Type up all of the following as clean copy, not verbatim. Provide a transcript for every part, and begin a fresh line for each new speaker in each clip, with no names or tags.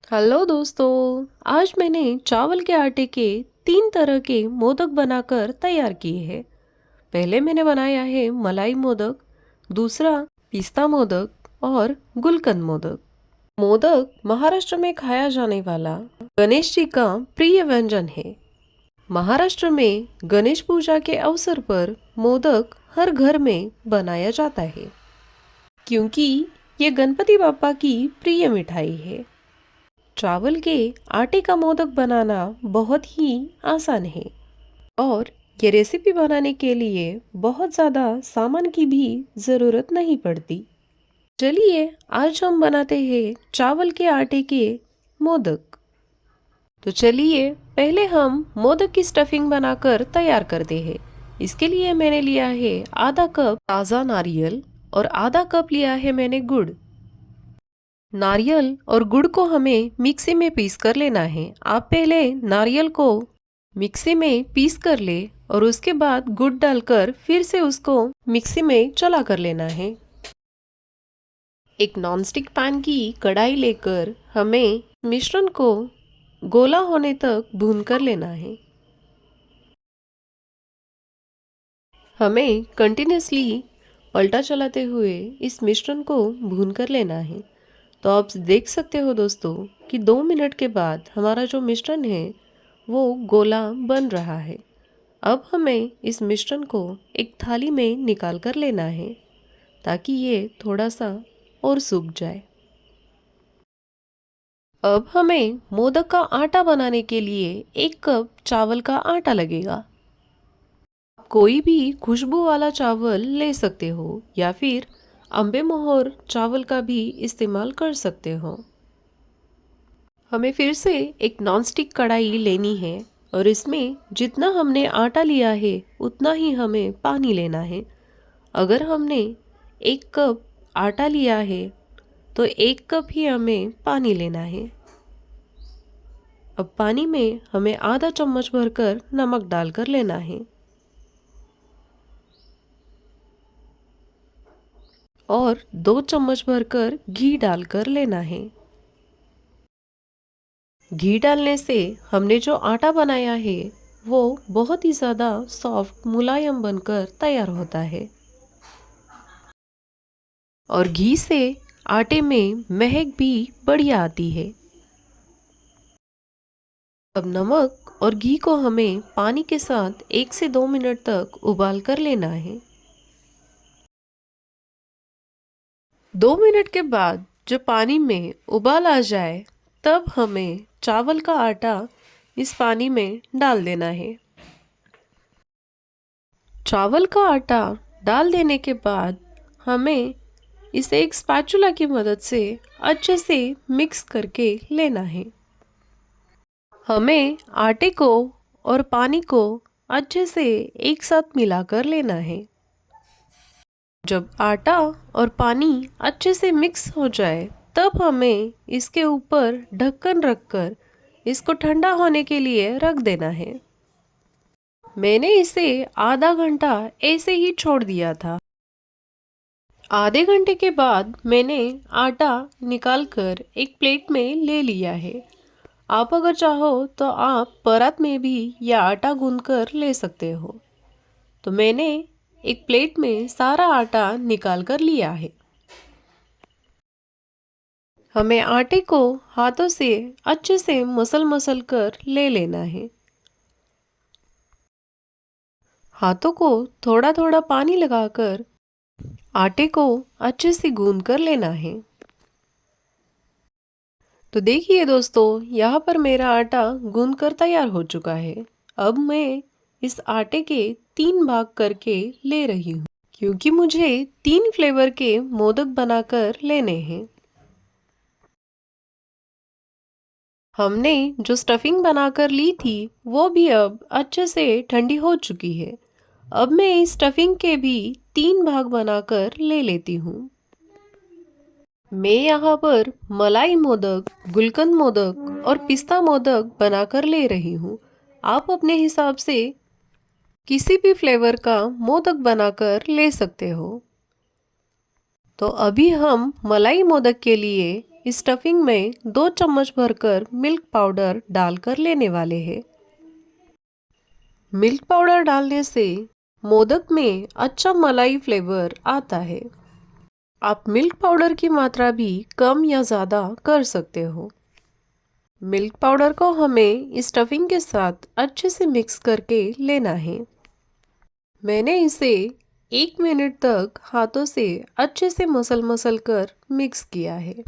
Hello दोस्तों। आज मैंने चावल के आटे के 3 तरह के मोदक बनाकर तैयार किए हैं। पहले मैंने बनाया है मलाई मोदक, दूसरा पिस्ता मोदक और गुलकंद मोदक। मोदक महाराष्ट्र में खाया जाने वाला गणेश जी का प्रिय व्यंजन है। महाराष्ट्र में गणेश पूजा के अवसर पर मोदक हर घर में बनाया जाता है, क्योंकि ये गणपति बाप्पा की प्रिय मिठाई है। चावल के आटे का मोदक बनाना बहुत ही आसान है और ये रेसिपी बनाने के लिए बहुत ज़्यादा सामान की भी ज़रूरत नहीं पड़ती। चलिए आज हम बनाते हैं चावल के आटे के मोदक। तो चलिए पहले हम मोदक की स्टफिंग बनाकर तैयार करते हैं। इसके लिए मैंने लिया है आधा कप ताज़ा नारियल और आधा कप लिया है मैंने गुड़। नारियल और गुड़ को हमें मिक्सी में पीस कर लेना है। आप पहले नारियल को मिक्सी में पीस कर ले और उसके बाद गुड़ डालकर फिर से उसको मिक्सी में चला कर लेना है। एक नॉनस्टिक पैन की कढ़ाई लेकर हमें मिश्रण को गोला होने तक भून कर लेना है। हमें कंटिन्यूसली पलटा चलाते हुए इस मिश्रण को भून कर लेना है। तो आप देख सकते हो दोस्तों कि 2 मिनट के बाद हमारा जो मिश्रण है वो गोला बन रहा है। अब हमें इस मिश्रण को एक थाली में निकाल कर लेना है ताकि ये थोड़ा सा और सूख जाए। अब हमें मोदक का आटा बनाने के लिए 1 कप चावल का आटा लगेगा। कोई भी खुशबू वाला चावल ले सकते हो या फिर अम्बे मोहर चावल का भी इस्तेमाल कर सकते हो। हमें फिर से एक नॉनस्टिक कढ़ाई लेनी है और इसमें जितना हमने आटा लिया है उतना ही हमें पानी लेना है। अगर हमने 1 कप आटा लिया है तो 1 कप ही हमें पानी लेना है। अब पानी में हमें आधा चम्मच भरकर नमक डालकर लेना है और 2 चम्मच भरकर घी डालकर लेना है। घी डालने से हमने जो आटा बनाया है वो बहुत ही ज़्यादा सॉफ्ट मुलायम बनकर तैयार होता है और घी से आटे में महक भी बढ़िया आती है। अब नमक और घी को हमें पानी के साथ 1 से 2 मिनट तक उबाल कर लेना है। 2 मिनट के बाद जब पानी में उबाल आ जाए तब हमें चावल का आटा इस पानी में डाल देना है। चावल का आटा डाल देने के बाद हमें इसे एक स्पैचुला की मदद से अच्छे से मिक्स करके लेना है। हमें आटे को और पानी को अच्छे से एक साथ मिलाकर लेना है। जब आटा और पानी अच्छे से मिक्स हो जाए तब हमें इसके ऊपर ढक्कन रखकर इसको ठंडा होने के लिए रख देना है। मैंने इसे आधा घंटा ऐसे ही छोड़ दिया था। आधे घंटे के बाद मैंने आटा निकालकर एक प्लेट में ले लिया है। आप अगर चाहो तो आप परात में भी यह आटा गूंथकर ले सकते हो। तो मैंने एक प्लेट में सारा आटा निकाल कर लिया है। हमें आटे को हाथों से अच्छे से मसल मसल कर ले लेना है। हाथों को थोड़ा थोड़ा पानी लगाकर आटे को अच्छे से गूंथ कर लेना है। तो देखिए दोस्तों, यहाँ पर मेरा आटा गूंथ कर तैयार हो चुका है। अब मैं इस आटे के 3 भाग करके ले रही हूँ, क्योंकि मुझे 3 फ्लेवर के मोदक बनाकर लेने हैं। हमने जो स्टफिंग बनाकर ली थी वो भी अब अच्छे से ठंडी हो चुकी है। अब मैं इस स्टफिंग के भी 3 भाग बनाकर ले लेती हूँ। मैं यहाँ पर मलाई मोदक, गुलकंद मोदक और पिस्ता मोदक बनाकर ले रही हूँ। आप अपने हिसाब से किसी भी फ्लेवर का मोदक बनाकर ले सकते हो। तो अभी हम मलाई मोदक के लिए इस स्टफिंग में 2 चम्मच भरकर मिल्क पाउडर डालकर लेने वाले हैं। मिल्क पाउडर डालने से मोदक में अच्छा मलाई फ्लेवर आता है। आप मिल्क पाउडर की मात्रा भी कम या ज़्यादा कर सकते हो। मिल्क पाउडर को हमें इस स्टफिंग के साथ अच्छे से मिक्स करके लेना है। मैंने इसे 1 मिनट तक हाथों से अच्छे से मसल कर मिक्स किया है।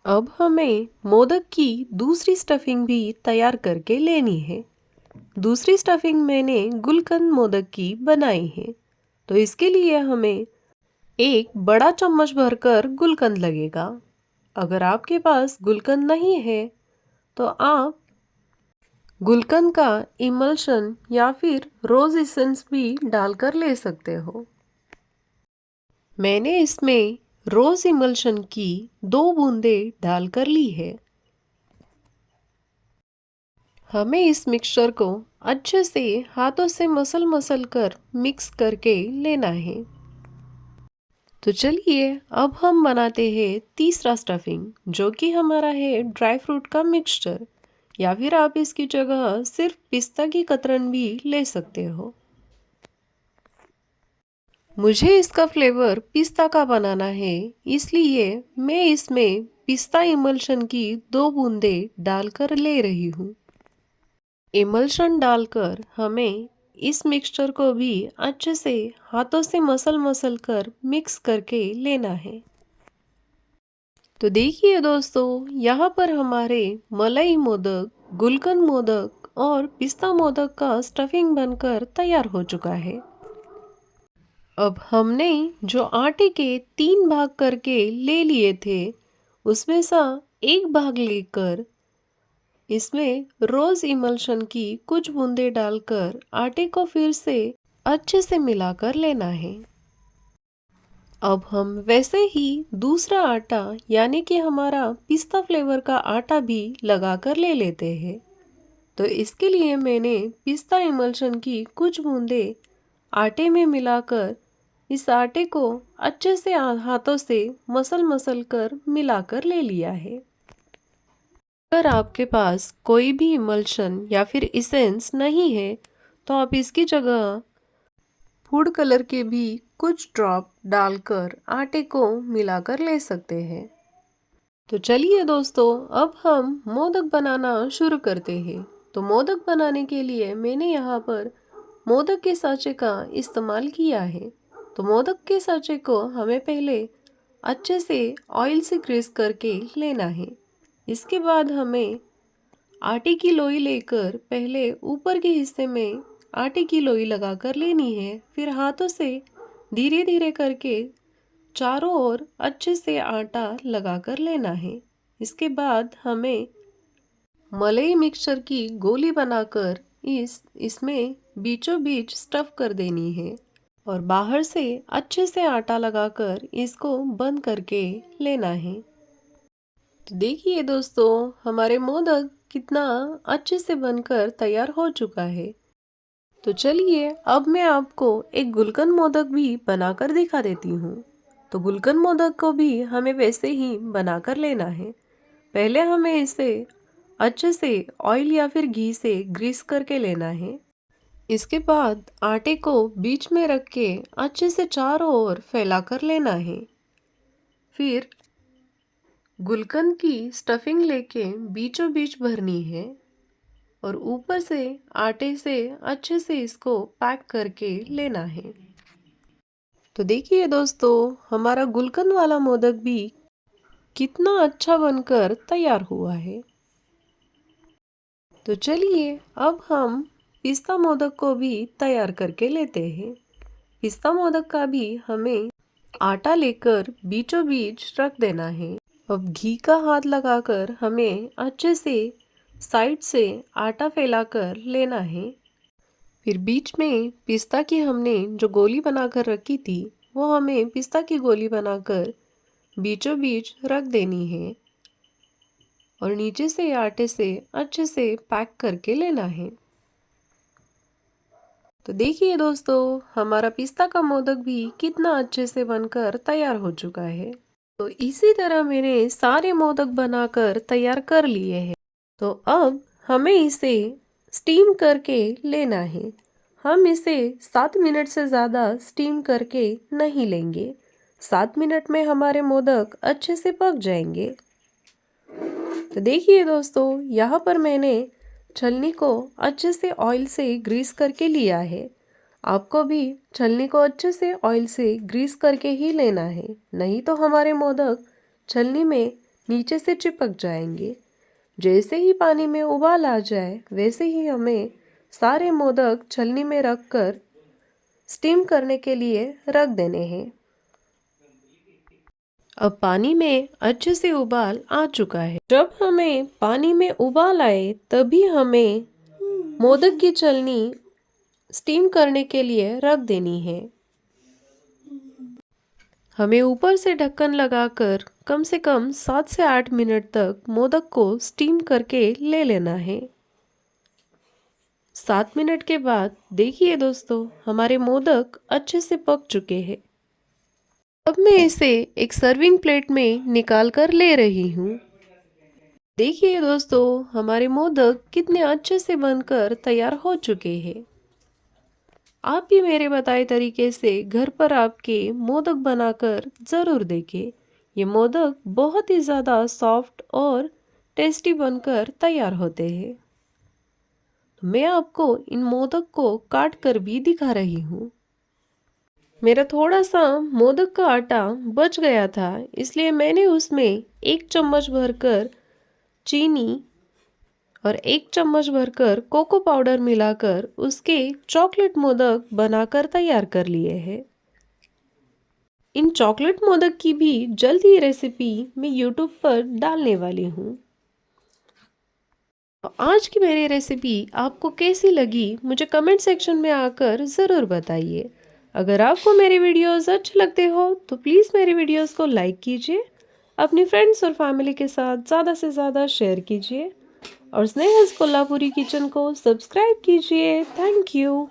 अब हमें मोदक की दूसरी स्टफिंग भी तैयार करके लेनी है। दूसरी स्टफिंग मैंने गुलकंद मोदक की बनाई है, तो इसके लिए हमें एक बड़ा चम्मच भरकर गुलकंद लगेगा। अगर आपके पास गुलकंद नहीं है तो आप गुलकंद का इमल्शन या फिर रोज एसेंस भी डालकर ले सकते हो। मैंने इसमें रोज इमल्शन की 2 बूंदें डालकर ली है। हमें इस मिक्सचर को अच्छे से हाथों से मसल कर मिक्स करके लेना है। तो चलिए अब हम बनाते हैं तीसरा स्टफिंग, जो कि हमारा है ड्राई फ्रूट का मिक्सचर, या फिर आप इसकी जगह सिर्फ पिस्ता की कतरन भी ले सकते हो। मुझे इसका फ्लेवर पिस्ता का बनाना है, इसलिए मैं इसमें पिस्ता इमल्शन की 2 बूंदें डालकर ले रही हूँ। इमल्शन डालकर हमें इस मिक्सचर को भी अच्छे से हाथों से मसल कर मिक्स करके लेना है। तो देखिए दोस्तों, यहाँ पर हमारे मलाई मोदक, गुलकंद मोदक और पिस्ता मोदक का स्टफिंग बनकर तैयार हो चुका है। अब हमने जो आटे के 3 भाग करके ले लिए थे, उसमें से एक भाग लेकर इसमें रोज इमल्शन की कुछ बूंदें डालकर आटे को फिर से अच्छे से मिलाकर लेना है। अब हम वैसे ही दूसरा आटा यानी कि हमारा पिस्ता फ्लेवर का आटा भी लगाकर ले लेते हैं। तो इसके लिए मैंने पिस्ता इमल्शन की कुछ बूंदें आटे में मिलाकर इस आटे को अच्छे से हाथों से मसल कर मिलाकर ले लिया है। अगर आपके पास कोई भी इमल्शन या फिर इसेंस नहीं है तो आप इसकी जगह फूड कलर के भी कुछ ड्रॉप डालकर आटे को मिलाकर ले सकते हैं। तो चलिए दोस्तों, अब हम मोदक बनाना शुरू करते हैं। तो मोदक बनाने के लिए मैंने यहाँ पर मोदक के साँचे का इस्तेमाल किया है। तो मोदक के साँचे को हमें पहले अच्छे से ऑयल से ग्रीस करके लेना है। इसके बाद हमें आटे की लोई लेकर पहले ऊपर के हिस्से में आटे की लोई लगाकर लेनी है। फिर हाथों से धीरे धीरे करके चारों ओर अच्छे से आटा लगाकर लेना है। इसके बाद हमें मलाई मिक्सचर की गोली बनाकर इसमें बीचों बीच स्टफ कर देनी है और बाहर से अच्छे से आटा लगाकर इसको बंद करके लेना है। तो देखिए दोस्तों, हमारे मोदक कितना अच्छे से बनकर तैयार हो चुका है। तो चलिए अब मैं आपको एक गुलकंद मोदक भी बनाकर दिखा देती हूँ। तो गुलकंद मोदक को भी हमें वैसे ही बनाकर लेना है। पहले हमें इसे अच्छे से ऑयल या फिर घी से ग्रीस करके लेना है। इसके बाद आटे को बीच में रख के अच्छे से चारों ओर फैलाकर लेना है। फिर गुलकंद की स्टफिंग लेके बीचों बीच भरनी है और ऊपर से आटे से अच्छे से इसको पैक करके लेना है। तो देखिए दोस्तों, हमारा गुलकंद वाला मोदक भी कितना अच्छा बनकर तैयार हुआ है। तो चलिए अब हम पिस्ता मोदक को भी तैयार करके लेते हैं। पिस्ता मोदक का भी हमें आटा लेकर बीचों बीच रख देना है। अब घी का हाथ लगाकर हमें अच्छे से साइड से आटा फैलाकर लेना है। फिर बीच में पिस्ता की हमने जो गोली बनाकर रखी थी, वो हमें पिस्ता की गोली बनाकर बीचों बीच रख देनी है और नीचे से आटे से अच्छे से पैक करके लेना है। तो देखिए दोस्तों, हमारा पिस्ता का मोदक भी कितना अच्छे से बनकर तैयार हो चुका है। तो इसी तरह मैंने सारे मोदक बनाकर तैयार कर लिए हैं। तो अब हमें इसे स्टीम करके लेना है। हम इसे 7 मिनट से ज़्यादा स्टीम करके नहीं लेंगे। 7 मिनट में हमारे मोदक अच्छे से पक जाएंगे। तो देखिए दोस्तों, यहाँ पर मैंने छलनी को अच्छे से ऑयल से ग्रीस करके लिया है। आपको भी छलनी को अच्छे से ऑयल से ग्रीस करके ही लेना है, नहीं तो हमारे मोदक छलनी में नीचे से चिपक जाएंगे। जैसे ही पानी में उबाल आ जाए वैसे ही हमें सारे मोदक छलनी में रखकर स्टीम करने के लिए रख देने हैं। अब पानी में अच्छे से उबाल आ चुका है। जब हमें पानी में उबाल आए तभी हमें मोदक की छलनी स्टीम करने के लिए रख देनी है। हमें ऊपर से ढक्कन लगाकर कम से कम 7 से 8 मिनट तक मोदक को स्टीम करके ले लेना है। 7 मिनट के बाद देखिए दोस्तों, हमारे मोदक अच्छे से पक चुके हैं। अब मैं इसे एक सर्विंग प्लेट में निकाल कर ले रही हूँ। देखिए दोस्तों, हमारे मोदक कितने अच्छे से बनकर तैयार हो चुके हैं। आप भी मेरे बताए तरीके से घर पर आपके मोदक बनाकर ज़रूर देखें। ये मोदक बहुत ही ज़्यादा सॉफ्ट और टेस्टी बनकर तैयार होते हैं। मैं आपको इन मोदक को काट कर भी दिखा रही हूँ। मेरा थोड़ा सा मोदक का आटा बच गया था, इसलिए मैंने उसमें 1 चम्मच भरकर चीनी और 1 चम्मच भरकर कोको पाउडर मिलाकर उसके चॉकलेट मोदक बनाकर तैयार कर लिए हैं। इन चॉकलेट मोदक की भी जल्द ही रेसिपी मैं यूट्यूब पर डालने वाली हूँ। आज की मेरी रेसिपी आपको कैसी लगी मुझे कमेंट सेक्शन में आकर ज़रूर बताइए। अगर आपको मेरे वीडियोस अच्छे लगते हो तो प्लीज़ मेरे वीडियोस को लाइक कीजिए, अपनी फ्रेंड्स और फैमिली के साथ ज़्यादा से ज़्यादा शेयर कीजिए और स्नेहस कोल्हापुरी किचन को सब्सक्राइब कीजिए। Thank you.